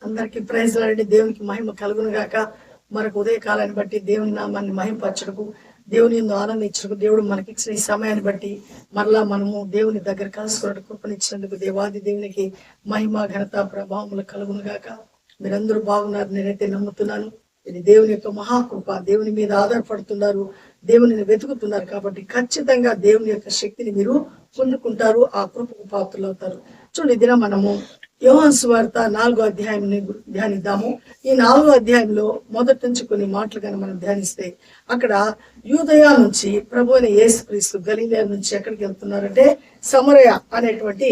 అందరికి ప్రైజ్ లాంటి దేవునికి మహిమ కలుగును గాక. మరొక ఉదయ కాలాన్ని బట్టి దేవుని నామాన్ని మహిమపరచుటకు, దేవుని యందు ఆనందించుటకు దేవుడు మనకి ఇచ్చిన ఈ సమయాన్ని బట్టి మరలా మనము దేవుని దగ్గర కలుసుకున్నట్టు కృపనిచ్చినందుకు దేవాది దేవునికి మహిమ ఘనత ప్రభావములు కలుగును గాక. మీరందరూ బాగున్నారు, నేనైతే నమ్ముతున్నాను. ఇది దేవుని యొక్క మహాకృప. దేవుని మీద ఆధారపడుతున్నారు, దేవుని వెతుకుతున్నారు కాబట్టి ఖచ్చితంగా దేవుని యొక్క శక్తిని మీరు పొందుకుంటారు, ఆ కృపకు పాత్రలు అవుతారు. చూడండి, దిన మనము యోహాను సువార్త 4వ అధ్యాయాన్ని ధ్యానిద్దాము. ఈ 4వ అధ్యాయంలో మొదటి నుంచి కొన్ని మాటలు కానీ మనం ధ్యానిస్తే, అక్కడ యూదయ నుంచి ప్రభు అయిన యేసుక్రీస్తు గలిలయ నుంచి ఎక్కడికి వెళ్తున్నారంటే సమరయ అనేటువంటి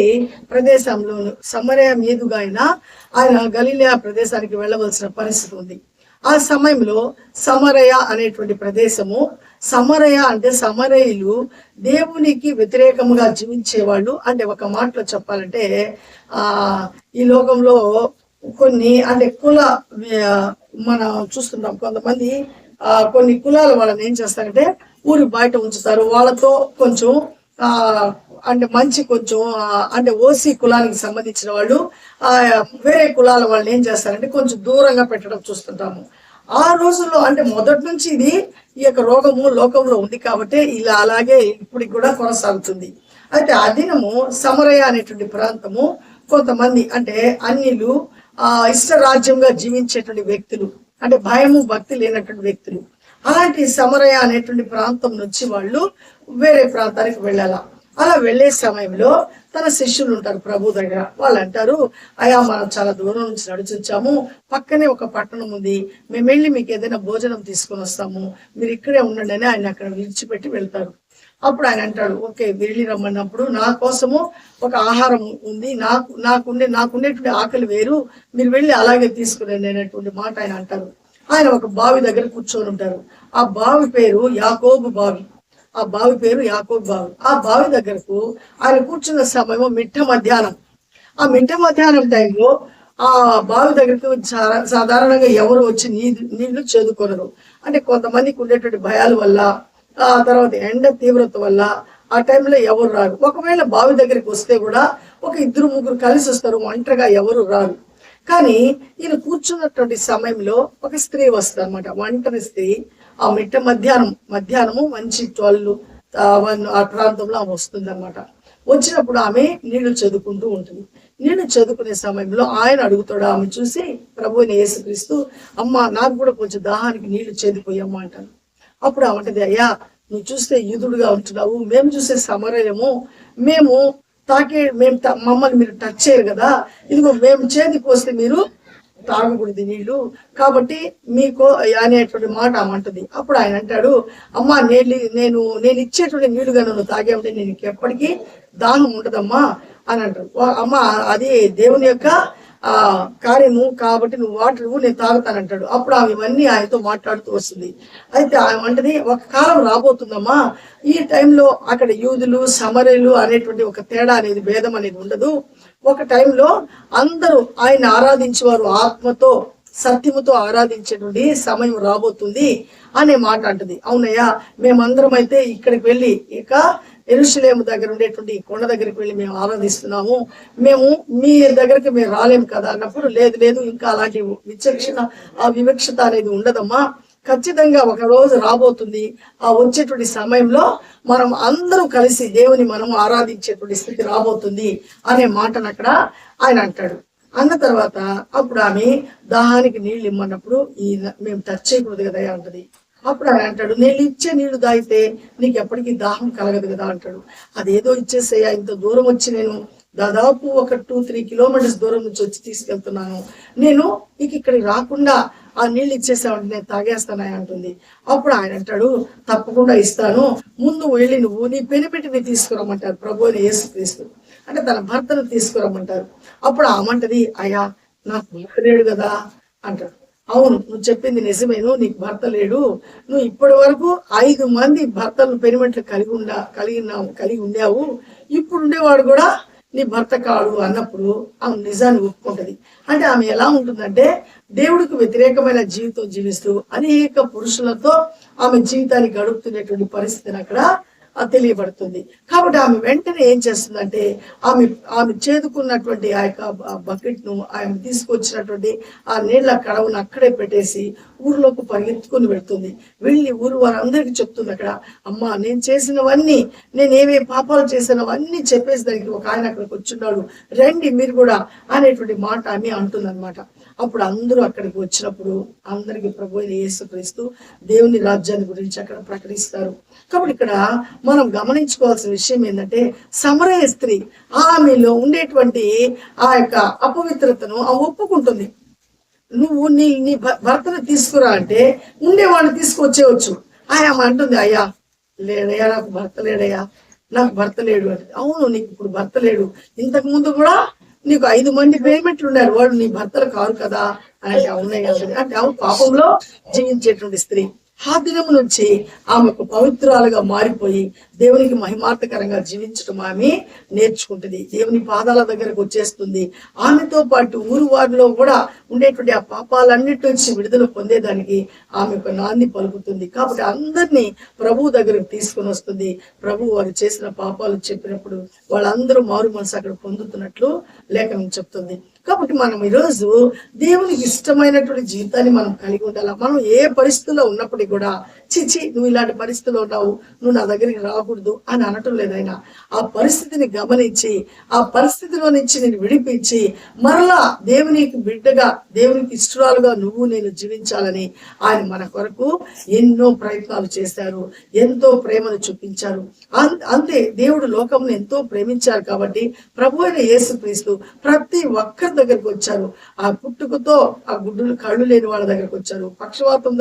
ప్రదేశంలో, సమరయ మీదుగా ఆయన గలిలయ ప్రదేశానికి వెళ్ళవలసిన పరిస్థితి ఉంది. ఆ సమయంలో సమరయ అనేటువంటి ప్రదేశము, సమరయ అంటే సమరయులు దేవునికి వ్యతిరేకముగా జీవించేవాళ్ళు. అంటే ఒక మాటలో చెప్పాలంటే ఈ లోకంలో కొన్ని అంటే మనం చూస్తుంటాం, కొంతమంది కొన్ని కులాల వాళ్ళని ఏం చేస్తారంటే ఊరి బయట ఉంచుతారు. వాళ్ళతో కొంచెం అంటే మంచి కొంచెం అంటే ఓసీ కులానికి సంబంధించిన వాళ్ళు వేరే కులాల వాళ్ళని ఏం చేస్తారంటే కొంచెం దూరంగా పెట్టడం చూస్తుంటాము. ఆ రోజుల్లో అంటే మొదటి నుంచి ఇది ఈ యొక్క రోగము లోకంలో ఉంది కాబట్టి ఇలా అలాగే ఇప్పటికి కూడా కొనసాగుతుంది. అయితే ఆ దినము సమరయ అనేటువంటి ప్రాంతము కొంతమంది అంటే అన్యులు ఇష్టరాజ్యంగా జీవించేటువంటి వ్యక్తులు, అంటే భయము భక్తి లేనటువంటి వ్యక్తులు, అలాంటి సమరయ అనేటువంటి ప్రాంతం నుంచి వాళ్ళు వేరే ప్రాంతానికి వెళ్ళాల. అలా వెళ్ళే సమయంలో తన శిష్యులు ఉంటారు ప్రభు దగ్గర. వాళ్ళు అంటారు, అయ్యా మనం చాలా దూరం నుంచి నడిచొచ్చాము, పక్కనే ఒక పట్టణం ఉంది, మేము వెళ్ళి మీకు ఏదైనా భోజనం తీసుకొని వస్తాము, మీరు ఇక్కడే ఉండండి అని ఆయన అక్కడ విడిచిపెట్టి వెళ్తారు. అప్పుడు ఆయన అంటాడు, ఓకే వెళ్ళి రమ్మన్నప్పుడు నా కోసము ఒక ఆహారం ఉంది, నాకుండేటువంటి ఆకలి వేరు, మీరు వెళ్ళి అలాగే తీసుకురండి అనేటువంటి మాట ఆయన అంటారు. ఆయన ఒక బావి దగ్గర కూర్చొని ఉంటారు. ఆ బావి పేరు యాకోబు బావి. ఆ బావి పేరు యాకోబు బావి. ఆ బావి దగ్గరకు ఆయన కూర్చున్న సమయం మిట్ట మధ్యాహ్నం. ఆ మిట్ట మధ్యాహ్నం టైంలో ఆ బావి దగ్గరకు సాధారణంగా ఎవరు వచ్చి నీళ్లు చేదుకొనరు. అంటే కొంతమందికి ఉండేటువంటి భయాల వల్ల, ఆ తర్వాత ఎండ తీవ్రత వల్ల ఆ టైంలో ఎవరు రారు. ఒకవేళ బావి దగ్గరికి వస్తే కూడా ఒక 2-3 కలిసి వస్తారు, ఒంటరిగా ఎవరు రారు. కానీ ఈయన కూర్చున్నటువంటి సమయంలో ఒక స్త్రీ వస్తుంది అనమాట, ఒంటరి స్త్రీ. ఆ మిట్ట మధ్యాహ్నము మంచి 12 ఆ ప్రాంతంలో ఆమె వస్తుంది అనమాట. వచ్చినప్పుడు ఆమె నీళ్లు చదువుకుంటూ ఉంటుంది. నీళ్లు చదువుకునే సమయంలో ఆయన అడుగుతాడు, ఆమె చూసి ప్రభు అయిన యేసుక్రీస్తు, అమ్మ నాకు కూడా కొంచెం దాహానికి నీళ్లు చేదిపోయమ్మా అంటాను. అప్పుడు ఆమె, అయ్యా నువ్వు చూస్తే యూదుడుగా ఉంటున్నావు, మేము చూస్తే సమరయము, మమ్మల్ని మీరు టచ్ చేయరు కదా, ఇదిగో మేము చేతికి వస్తే మీరు తాగకూడదు నీళ్లు, కాబట్టి మీకు అనేటువంటి మాట ఆమంటది. అప్పుడు ఆయన అంటాడు, అమ్మా నేను ఇచ్చేటువంటి నీళ్లుగా నువ్వు తాగేమంటే నేను ఎప్పటికీ దాహం ఉండదమ్మా అని అంటాడు. అమ్మ అది దేవుని యొక్క కార్యము కాబట్టి నువ్వు వాటర్ నేను తాగుతానంటాడు. అప్పుడు ఆమె ఇవన్నీ ఆయనతో మాట్లాడుతూ వస్తుంది. అయితే ఆమె అంటది, ఒక కాలం రాబోతుందమ్మా, ఈ టైంలో అక్కడ యూదులు సమరయులు అనేటువంటి ఒక తేడా అనేది, భేదం అనేది ఉండదు. ఒక టైంలో అందరూ ఆయన ఆరాధించేవారు ఆత్మతో సత్యముతో ఆరాధించేటువంటి సమయం రాబోతుంది అనే మాట అంటది. అవునయ్యా, మేమందరం అయితే ఇక్కడికి వెళ్ళి ఇక యెరూషలేము దగ్గర ఉండేటువంటి కొండ దగ్గరికి వెళ్ళి మేము ఆరాధిస్తున్నాము, మేము మీ దగ్గరికి మేము రాలేము కదా అన్నప్పుడు, లేదు ఇంకా అలాంటి వివక్షత అనేది ఉండదమ్మా, ఖచ్చితంగా ఒక రోజు రాబోతుంది, ఆ వచ్చేటువంటి సమయంలో మనం అందరూ కలిసి దేవుని మనం ఆరాధించేటువంటి స్థితి రాబోతుంది అనే మాటను అక్కడ ఆయన అంటాడు. అన్న తర్వాత అప్పుడు ఆమె దాహానికి నీళ్ళు ఇమ్మన్నప్పుడు మేము టచ్ చేయకూడదు కదా అంటది. అప్పుడు ఆయన అంటాడు, నేను ఇచ్చే నీళ్లు తాగితే నీకు ఎప్పటికీ దాహం కలగదు కదా అంటాడు. అదేదో ఇచ్చేసేయా, ఇంత దూరం వచ్చి నేను దాదాపు ఒక 2-3 కిలోమీటర్స్ దూరం నుంచి వచ్చి తీసుకెళ్తున్నాను, నేను నీకు ఇక్కడికి రాకుండా ఆ నీళ్ళు ఇచ్చేసావంటే నేను తాగేస్తానా అంటుంది. అప్పుడు ఆయన అంటాడు, తప్పకుండా ఇస్తాను, ముందు వెళ్ళి నువ్వు నీ పెనిపెట్టిని తీసుకురమ్మంటారు ప్రభు అయిన యేసుక్రీస్తు, అంటే తన భర్తను తీసుకురమ్మంటారు. అప్పుడు ఆమంటది, అయ్యా నాకు భర్త లేడు కదా అంటాడు. అవును, నువ్వు చెప్పింది నిజమేను, నీకు భర్త లేడు, నువ్వు ఇప్పటి వరకు 5 మంది భర్తలను పెనిమిట్లు కలిగి ఉండావు, ఇప్పుడు ఉండేవాడు కూడా నీ భర్త కాడు అన్నప్పుడు ఆమె నిజాన్ని ఒప్పుకుంటది. అంటే ఆమె ఎలా ఉంటుందంటే దేవుడికి వ్యతిరేకమైన జీవితం జీవిస్తూ అనేక పురుషులతో ఆమె జీవితాన్ని గడుపుతున్నటువంటి పరిస్థితిని అక్కడ తెలియబడుతుంది. కాబట్టి ఆమె వెంటనే ఏం చేస్తుందంటే ఆమె ఆమె చేదుకున్నటువంటి ఆ యొక్క బకెట్ ను ఆమె తీసుకొచ్చినటువంటి ఆ నీళ్ల కడవను అక్కడే పెట్టేసి ఊర్లోకి పరిగెత్తుకుని వెళ్తుంది. వెళ్ళి ఊరు వారందరికీ చెప్తుంది. అక్కడ అమ్మ నేను చేసినవన్నీ, నేను ఏవే పాపాలు చేసినవన్నీ చెప్పేసి దానికి ఒక ఆయన అక్కడికి వచ్చిన్నాడు, రండి మీరు కూడా అనేటువంటి మాట ఆమె అంటుందన్నమాట. అప్పుడు అందరూ అక్కడికి వచ్చినప్పుడు అందరికి ప్రభు అయిన యేసుక్రీస్తు దేవుని రాజ్యాన్ని గురించి అక్కడ ప్రకటిస్తారు. కాబట్టి ఇక్కడ మనం గమనించుకోవాల్సిన విషయం ఏంటంటే సమరయ స్త్రీ ఆమెలో ఉండేటువంటి ఆ యొక్క అపవిత్రతను ఒప్పుకుంటుంది. నువ్వు నీ నీ భర్తను తీసుకురా అంటే ఉండేవాడిని తీసుకొచ్చేవచ్చు. ఆమె అంటుంది, అయ్యా లేడయ్యా, నాకు భర్త లేడయ్యా, నాకు భర్త లేడు అంటే. అవును, నీకు ఇప్పుడు భర్త లేడు, ఇంతకు ముందు కూడా నీకు 5 మంది పేమెంట్లు ఉన్నారు, వాళ్ళు నీ భర్తలు కారు కదా అంటే. అవునయ్యా అంటే ఆమె పాపంలో జీవించేటువంటి స్త్రీ. ఆ దినం నుంచి ఆమెకు పవిత్రాలుగా మారిపోయి దేవునికి మహిమార్థకరంగా జీవించడం ఆమె నేర్చుకుంటుంది. దేవుని పాదాల దగ్గరకు వచ్చేస్తుంది. ఆమెతో పాటు ఊరు వారిలో కూడా ఉండేటువంటి ఆ పాపాలన్నిటి నుంచి విడుదల పొందేదానికి ఆమె ఒక నాంది పలుకుతుంది. కాబట్టి అందరినీ ప్రభువు దగ్గరకు తీసుకుని వస్తుంది. ప్రభు వారు చేసిన పాపాలు చెప్పినప్పుడు వాళ్ళందరూ మారు మనసు అక్కడ పొందుతున్నట్లు లేఖనం చెప్తుంది. కాబట్టి మనం ఈరోజు దేవునికి ఇష్టమైనటువంటి జీవితాన్ని మనం కలిగి ఉండాలి. మనం ఏ పరిస్థితుల్లో ఉన్నప్పటికీ కూడా చిచి నువ్వు ఇలాంటి పరిస్థితిలో ఉన్నావు, నువ్వు నా దగ్గరికి రాకూడదు అని అనటం లేదైనా ఆ పరిస్థితిని గమనించి ఆ పరిస్థితిలో నుంచి నేను విడిపించి మరలా దేవునికి బిడ్డగా దేవునికి ఇష్టరాలుగా నువ్వు నేను జీవించాలని ఆయన మన కొరకు ఎన్నో ప్రయత్నాలు చేశారు, ఎంతో ప్రేమను చూపించారు. అంతే దేవుడు లోకమును ఎంతో ప్రేమించారు. కాబట్టి ప్రభు అయిన యేసుక్రీస్తు ప్రతి ఒక్కరి దగ్గరకు వచ్చారు. ఆ పుట్టుకతో ఆ గుడ్డులు కళ్ళు లేని వాళ్ళ దగ్గరకు వచ్చారు, పక్షవాతం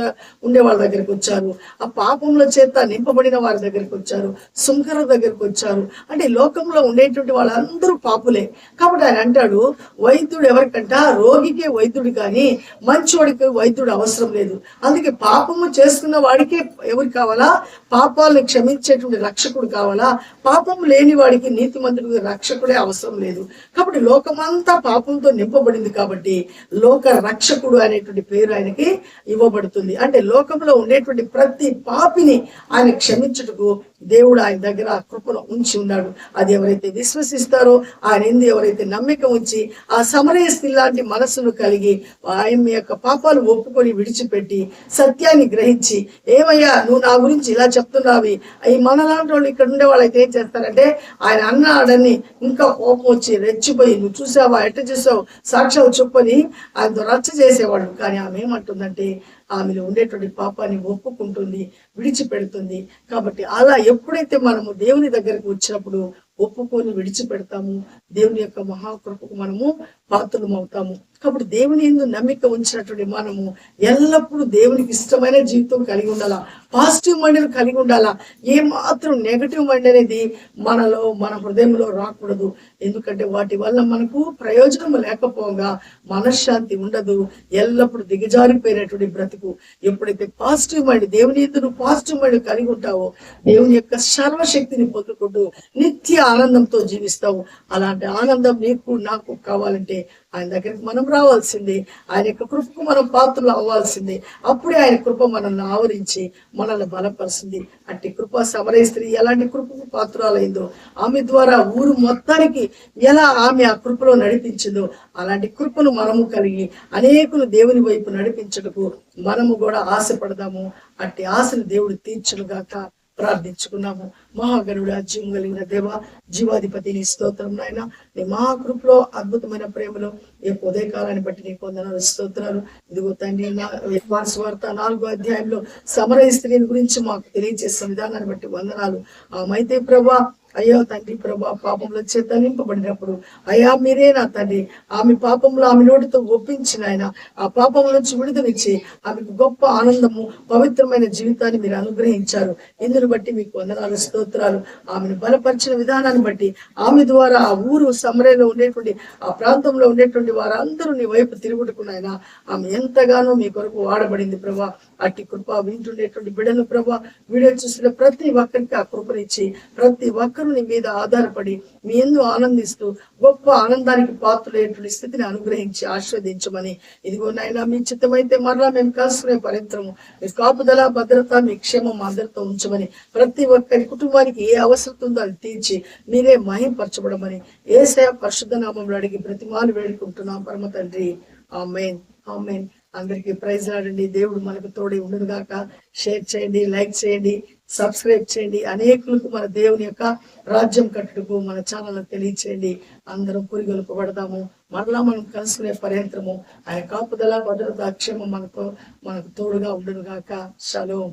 ఉండే వాళ్ళ దగ్గరకు వచ్చారు, ఆ పాపముల చేత నింపబడిన వారి దగ్గరికి వచ్చారు, సుంకర దగ్గరకు వచ్చారు. అంటే లోకంలో ఉండేటువంటి వాళ్ళందరూ పాపులే. కాబట్టి ఆయన అంటాడు, వైద్యుడు ఎవరికంట రోగికే వైద్యుడు కానీ మంచోడికి వైద్యుడు అవసరం లేదు. అందుకే పాపము చేసుకున్న వాడికే ఎవరు కావాలా? పాపాలను క్షమించేటువంటి రక్షకుడు కావాలా? పాపం లేని వాడికి నీతిమంతుడికి రక్షకుడే అవసరం లేదు. కాబట్టి లోకమంతా పాపంతో నింపబడింది కాబట్టి లోక రక్షకుడు అనేటువంటి పేరు ఆయనకి ఇవ్వబడుతుంది. అంటే లోకంలో ఉండేటువంటి ప్రతి పాపిని ఆయన క్షమించుటకు దేవుడు ఆయన దగ్గర ఆ కృపను ఉంచి ఉన్నాడు. అది ఎవరైతే విశ్వసిస్తారో, ఆయన ఎందు ఎవరైతే నమ్మిక ఉంచి ఆ సమరయ స్త్రీ లాంటి మనస్సును కలిగి ఆయన యొక్క పాపాలు ఒప్పుకొని విడిచిపెట్టి సత్యాన్ని గ్రహించి, ఏమయ్యా నువ్వు నా గురించి ఇలా చెప్తున్నావి, ఈ మనలాంటి వాళ్ళు ఇక్కడ ఉండే వాళ్ళు అయితే ఏం చేస్తారంటే ఆయన అన్నాడని ఇంకా కోపం వచ్చి రెచ్చిపోయి, నువ్వు చూసావా, ఎట్ట చూసావు, సాక్ష్యాలు చెప్పని ఆయనతో రచ్చ చేసేవాడు. కానీ ఆమె ఏమంటుందంటే ఆమెలో ఉండేటువంటి పాపాన్ని ఒప్పుకుంటుంది, విడిచిపెడుతుంది. కాబట్టి అలా ఎప్పుడైతే మనము దేవుని దగ్గరకు వచ్చినప్పుడు ఒప్పుకొని విడిచిపెడతాము, దేవుని యొక్క మహాకృపకు మనము పాత్రలం అవుతాము. కాబట్టి దేవుని యందు నమ్మిక ఉంచినటువంటి మనము ఎల్లప్పుడూ దేవునికి ఇష్టమైన జీవితం కలిగి ఉండాలా, పాజిటివ్ మైండ్ కలిగి ఉండాలా. ఏమాత్రం నెగటివ్ మైండ్ అనేది మనలో మన హృదయంలో రాకూడదు. ఎందుకంటే వాటి వల్ల మనకు ప్రయోజనం లేకపోగా మనశ్శాంతి ఉండదు, ఎల్లప్పుడూ దిగజారిపోయినటువంటి బ్రతుకు. ఎప్పుడైతే పాజిటివ్ మైండ్, దేవుని యందు నువ్వు పాజిటివ్ మైండ్ కలిగి ఉంటావో దేవుని యొక్క సర్వశక్తిని పొందుకుంటూ నిత్య ఆనందంతో జీవిస్తావు. అలాంటి ఆనందం నీకు నాకు కావాలంటే ఆయన దగ్గరికి మనం రావాల్సిందే, ఆయన యొక్క కృపకు మనం పాత్రలు అవ్వాల్సిందే. అప్పుడే ఆయన కృప మనల్ని ఆవరించి మనల్ని బలపరుస్తుంది. అట్టి కృప సమరయ స్త్రీ ఎలాంటి కృపకు పాత్రలైందో, ఆమె ద్వారా ఊరు మొత్తానికి ఎలా ఆమె ఆ కృపలో నడిపించిందో అలాంటి కృపను మనము కలిగి అనేకులు దేవుని వైపు నడిపించటకు మనము కూడా ఆశపడదాము. అట్టి ఆశను దేవుడు తీర్చునుగాక ప్రార్థించుకున్నాము. మహాగణుడు, జీవం కలిగిన దేవ, జీవాధిపతి నీ స్తోత్రం నాయన. నీ మహాకృపలో అద్భుతమైన ప్రేమలో ఈ ఉదయకాలాన్ని బట్టి నీ పొందనాలు, స్తోత్రాలు. ఇదిగో తండ్రి, వార్త 4వ అధ్యాయంలో సమరయ స్త్రీని గురించి మాకు తెలియజేసిన విధానాన్ని బట్టి వందనాలు. ఆమైతే ప్రభా అయ్యా తండ్రి ప్రభా పాపంలో చేత నింపబడినప్పుడు అయ్యా మీరే నా తండ్రి ఆమె పాపంలో ఆమె నోటితో ఒప్పించిన ఆయన ఆ పాపం నుంచి విడుదలిచ్చి ఆమెకు గొప్ప ఆనందము, పవిత్రమైన జీవితాన్ని మీరు అనుగ్రహించారు. ఇందును బట్టి మీకు వందనాలు, స్తోత్రాలు. ఆమెను బలపరిచిన విధానాన్ని బట్టి ఆమె ద్వారా ఆ ఊరు సమరయలో ఉండేటువంటి ఆ ప్రాంతంలో ఉండేటువంటి వారందరూ నీ వైపు తిరుగుడుకున్నాయన ఆమె ఎంతగానో మీ కొరకు వాడబడింది ప్రభా. అట్టి కృప వింటుండేటువంటి బిడ్డలు ప్రభా, వీడియో చూసిన ప్రతి ఒక్కరికి ఆ కృపనిచ్చి ప్రతి ఒక్కరు మేమందరం నీ మీద ఆధారపడి మీ యందు ఆనందిస్తూ గొప్ప ఆనందానికి పాత్రలైనటువంటి స్థితిని అనుగ్రహించి ఆస్వాదించమని, ఇదిగో నాయన మీ చిత్తమైతే మరలా మేము కలుసుకునే పర్యంతరము మీ కాపుదల భద్రత మీ క్షేమం అందరితో ఉంచమని, ప్రతి ఒక్కరి కుటుంబానికి ఏ అవసరం ఉందో అది తీర్చి మీరే మహింపరచబడమని యేసయ్య పరిశుద్ధ నామములో అడిగి బ్రతిమాలు వేడుకుంటున్నాం పరమ తండ్రి. ఆమేన్, ఆమేన్. అందరికీ ప్రైజ్ లాడండి. దేవుడు మనకు తోడే ఉండును గాక. షేర్ చేయండి, లైక్ చేయండి, సబ్స్క్రైబ్ చేయండి. అనేకులకు మన దేవుని యొక్క రాజ్యం కట్టుటకు మన ఛానల్ తెలియచేయండి. అందరం పురిగొల్పబడదాము. మరలా మనం కలుసుకునే పర్యంతరము ఆయన కాపుదల భద్రత క్షేమం మనకు తోడుగా ఉండును గాక. షలోం.